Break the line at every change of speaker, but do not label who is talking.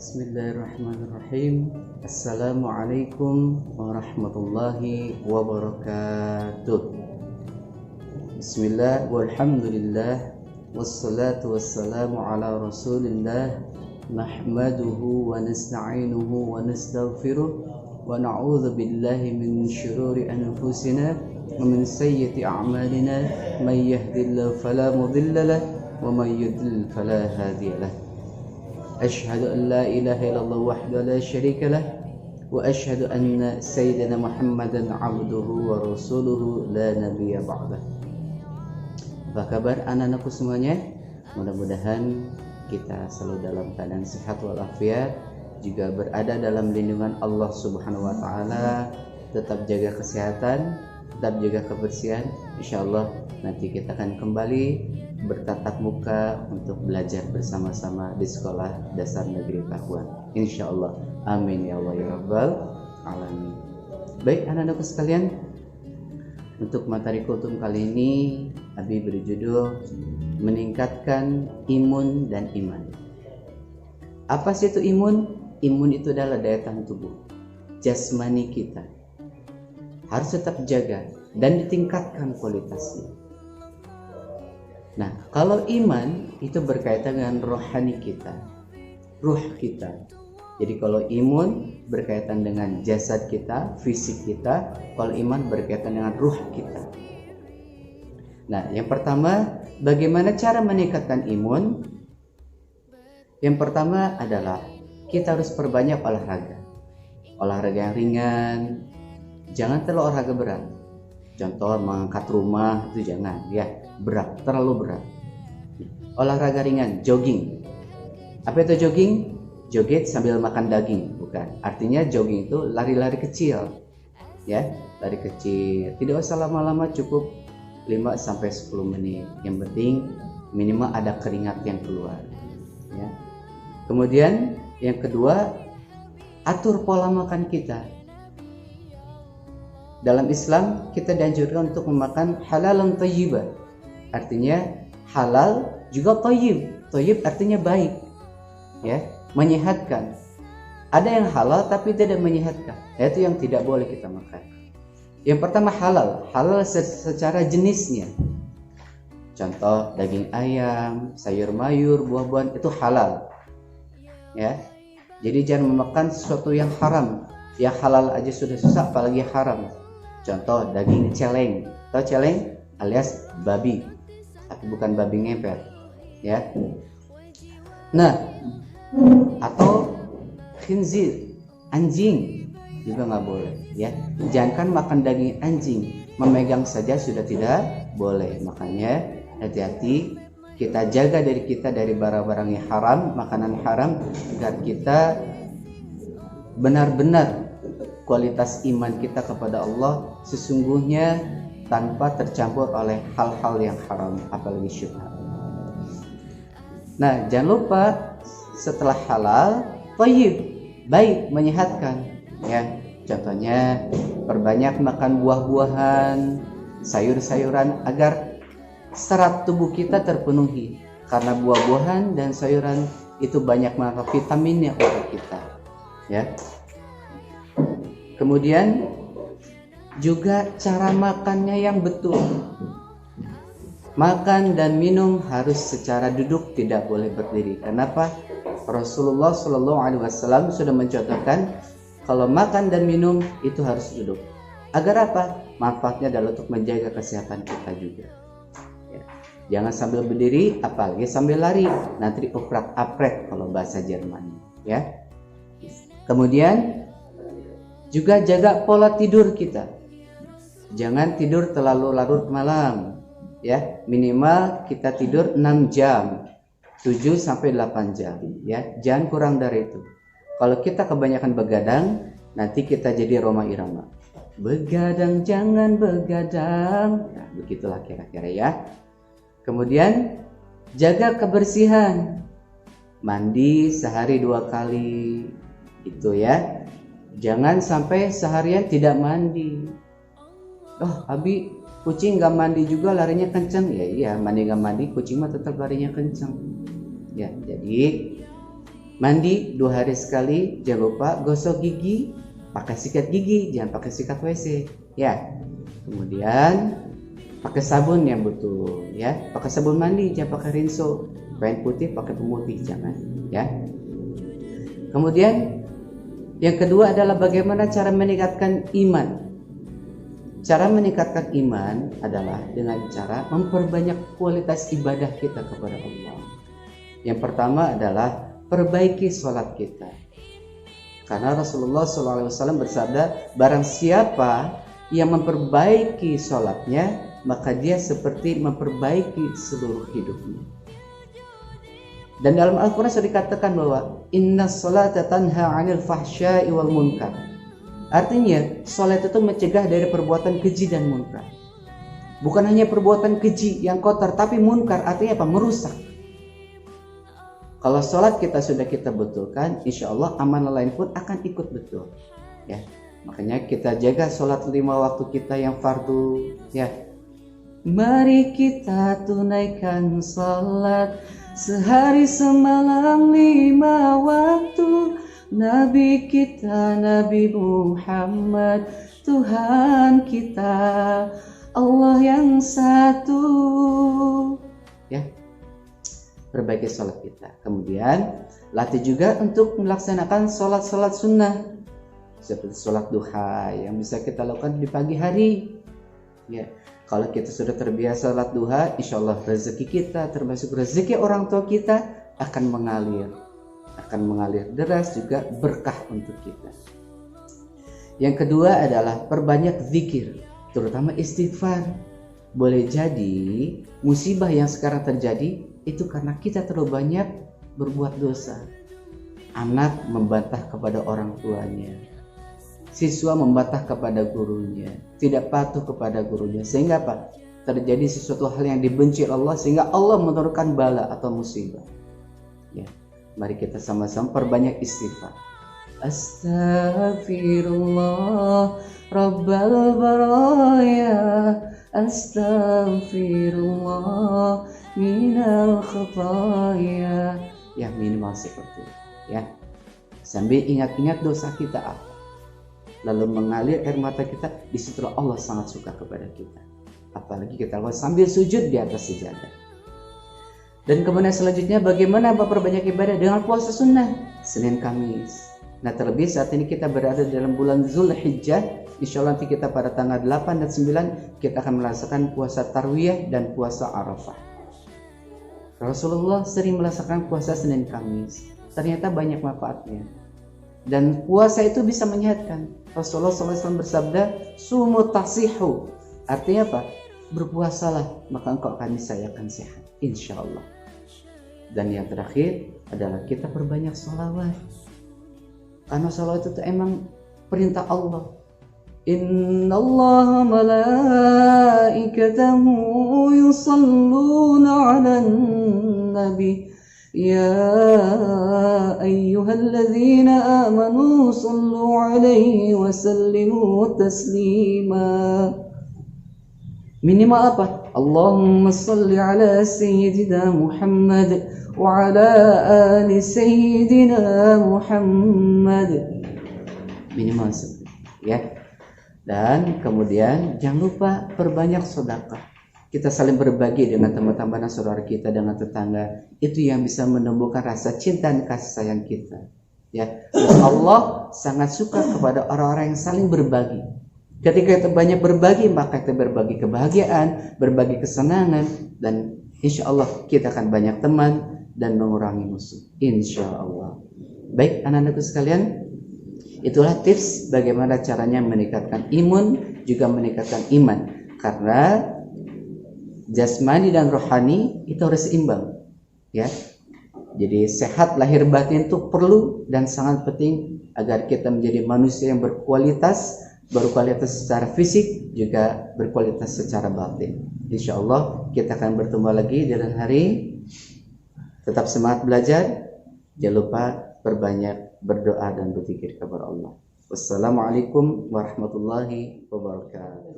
Bismillahirrahmanirrahim. Assalamualaikum warahmatullahi wabarakatuh. Bismillah walhamdulillah wassalatu wassalamu ala rasulillah nahmaduhu wa nasta'inuhu wa nastaghfiruh wa na'udzu billahi min syururi anfusina wa min sayyiati a'malina may yahdihillahu fala mudilla lahu wa may yudlil fala hadiya lahu. أشهد أن لا إله إلا الله وحده لا شريك له وأشهد أن سيدنا محمدا عبده ورسوله لا نبي بعده. Apa kabar anak-anakku semuanya? Mudah-mudahan kita selalu dalam keadaan sehat walafiat, juga berada dalam lindungan Allah Subhanahu wa taala, tetap jaga kesehatan, tetap jaga kebersihan. Insyaallah nanti kita akan kembali bertatap muka untuk belajar bersama-sama di sekolah dasar negeri Pakuan. Insyaallah. Amin ya Allah ya Rabbal alamin. Baik anak-anakku sekalian, untuk materi kultum kali ini Abi beri judul meningkatkan imun dan iman. Apa sih itu imun? Imun itu adalah daya tahan tubuh jasmani kita, harus tetap jaga dan ditingkatkan kualitasnya. Nah, kalau iman itu berkaitan dengan rohani kita, ruh kita. Jadi kalau imun berkaitan dengan jasad kita, fisik kita, kalau iman berkaitan dengan ruh kita. Nah, yang pertama, bagaimana cara meningkatkan imun? Yang pertama adalah kita harus perbanyak olahraga. Olahraga yang ringan, jangan terlalu olahraga berat. Contoh mengangkat rumah itu jangan, ya. Berat, terlalu berat. Olahraga ringan, jogging. Apa itu jogging? Joget sambil makan daging, bukan. Artinya jogging itu lari-lari kecil. Ya, lari kecil. Tidak usah lama-lama, cukup 5 sampai 10 menit. Yang penting minimal ada keringat yang keluar. Ya. Kemudian yang kedua, atur pola makan kita. Dalam Islam kita dianjurkan untuk memakan halalan thayyiban. Artinya halal juga thayyib. Thayyib artinya baik, ya, menyehatkan. Ada yang halal tapi tidak menyehatkan, yaitu yang tidak boleh kita makan. Yang pertama halal secara jenisnya. Contoh daging ayam, sayur mayur, buah-buahan itu halal. Ya. Jadi jangan memakan sesuatu yang haram. Yang halal aja sudah susah apalagi haram. Contoh daging celeng. Tahu celeng? Alias babi. Tapi bukan babi ngepet, ya. Nah, atau khinzir, anjing juga nggak boleh, ya. Jangan makan daging anjing, memegang saja sudah tidak boleh. Makanya hati-hati, kita jaga diri kita dari barang-barang yang haram, makanan haram, agar kita benar-benar kualitas iman kita kepada Allah sesungguhnya tanpa tercampur oleh hal-hal yang haram, apalagi syubhat. Nah, jangan lupa setelah halal, thayyib, baik, menyehatkan. Ya, contohnya perbanyak makan buah-buahan, sayur-sayuran agar serat tubuh kita terpenuhi. Karena buah-buahan dan sayuran itu banyak mengandung vitaminnya untuk kita. Ya. Kemudian juga cara makannya yang betul. Makan dan minum harus secara duduk, tidak boleh berdiri. Kenapa? Rasulullah SAW sudah mencontohkan kalau makan dan minum itu harus duduk. Agar apa? Manfaatnya adalah untuk menjaga kesehatan kita juga. Ya. Jangan sambil berdiri, apalagi sambil lari. Nanti diuprak-aprek kalau bahasa Jerman. Ya. Kemudian juga jaga pola tidur kita. Jangan tidur terlalu larut malam, ya. Minimal kita tidur 6 jam, 7 sampai 8 jam, ya. Jangan kurang dari itu. Kalau kita kebanyakan begadang, nanti kita jadi Roma Irama. Begadang jangan begadang. Nah, begitulah kira-kira, ya. Kemudian jaga kebersihan. Mandi sehari 2 kali, itu ya. Jangan sampai seharian tidak mandi. Oh, Abi, kucing gak mandi juga larinya kencang. Ya iya, mandi gak mandi, kucing mah tetap larinya kencang. Ya, jadi Mandi 2 hari sekali, jangan lupa gosok gigi, pakai sikat gigi, jangan pakai sikat WC, ya. Kemudian pakai sabun yang betul, ya. Pakai sabun mandi, jangan pakai rinso. Kain putih pakai pemutih, jangan, ya. Kemudian yang kedua adalah bagaimana cara meningkatkan iman. Cara meningkatkan iman adalah dengan cara memperbanyak kualitas ibadah kita kepada Allah. Yang pertama adalah perbaiki sholat kita. Karena Rasulullah SAW bersabda, barang siapa yang memperbaiki sholatnya, maka dia seperti memperbaiki seluruh hidupnya. Dan dalam Al-Quran sudah dikatakan bahwa inna sholata tanha 'anil fahsya'i wal munkar. Artinya, sholat itu mencegah dari perbuatan keji dan munkar. Bukan hanya perbuatan keji yang kotor, tapi munkar artinya apa? Merusak. Kalau sholat kita sudah kita betulkan, insya Allah amalan lain pun akan ikut betul. Ya, makanya kita jaga sholat 5 waktu kita yang fardu. Ya, mari kita tunaikan sholat sehari semalam 5 waktu. Nabi kita, Nabi Muhammad, Tuhan kita, Allah yang satu. Ya, perbaiki sholat kita. Kemudian latih juga untuk melaksanakan sholat-sholat sunnah, seperti sholat duha yang bisa kita lakukan di pagi hari. Ya, kalau kita sudah terbiasa sholat duha, insya Allah rezeki kita, termasuk rezeki orang tua kita, akan mengalir deras, juga berkah untuk kita. Yang kedua adalah perbanyak zikir, terutama istighfar. Boleh jadi musibah yang sekarang terjadi itu karena kita terlalu banyak berbuat dosa. Anak membantah kepada orang tuanya, siswa membantah kepada gurunya, tidak patuh kepada gurunya, sehingga apa? Terjadi sesuatu hal yang dibenci Allah, sehingga Allah menurunkan bala atau musibah. Ya, mari kita sama-sama perbanyak istighfar. Astaghfirullah Rabbal baraya, astaghfirullah minal khataya. Ya, minimal seperti itu, ya. Sambil ingat-ingat dosa kita apa, lalu mengalir air mata kita, disitulah Allah sangat suka kepada kita. Apalagi kita lakukan sambil sujud di atas sejadah. Dan kemudian selanjutnya bagaimana memperbanyak ibadah dengan puasa sunnah Senin Kamis. Nah, terlebih saat ini kita berada dalam bulan Zulhijjah. Insya Allah nanti kita pada tanggal 8 dan 9 kita akan melaksanakan puasa Tarwiyah dan puasa Arafah. Rasulullah sering melaksanakan puasa Senin Kamis. Ternyata banyak manfaatnya. Dan puasa itu bisa menyehatkan. Rasulullah SAW bersabda, sumu tasihu. Artinya apa? Berpuasalah, maka engkau akan disayangkan sehat, insya Allah. Dan yang terakhir adalah kita perbanyak sholawat. Karena sholawat itu emang perintah Allah. Inna Allah malaikatahu yusalluna ala nabi. Ya ayyuhalladzina amanu sallu alaihi wa sallimu taslima. Minimal apa? Allahumma salli ala Sayyidina Muhammad wa ala ali Sayyidina Muhammad. Minimal seperti itu, ya. Dan kemudian jangan lupa perbanyak sedekah. Kita saling berbagi dengan teman-teman dan saudara kita, dengan tetangga. Itu yang bisa menumbuhkan rasa cinta dan kasih sayang kita. Ya, Allah sangat suka kepada orang-orang yang saling berbagi. Ketika kita banyak berbagi, maka kita berbagi kebahagiaan, berbagi kesenangan, dan insya Allah kita akan banyak teman dan mengurangi musuh. Insya Allah. Baik anak-anakku sekalian, itulah tips bagaimana caranya meningkatkan imun, juga meningkatkan iman. Karena jasmani dan rohani itu harus seimbang, ya. Jadi sehat lahir batin itu perlu dan sangat penting agar kita menjadi manusia yang berkualitas secara fisik, juga berkualitas secara batin. Insya Allah kita akan bertemu lagi di lain hari. Tetap semangat belajar. Jangan lupa berbanyak berdoa dan berzikir kepada Allah. Wassalamualaikum warahmatullahi wabarakatuh.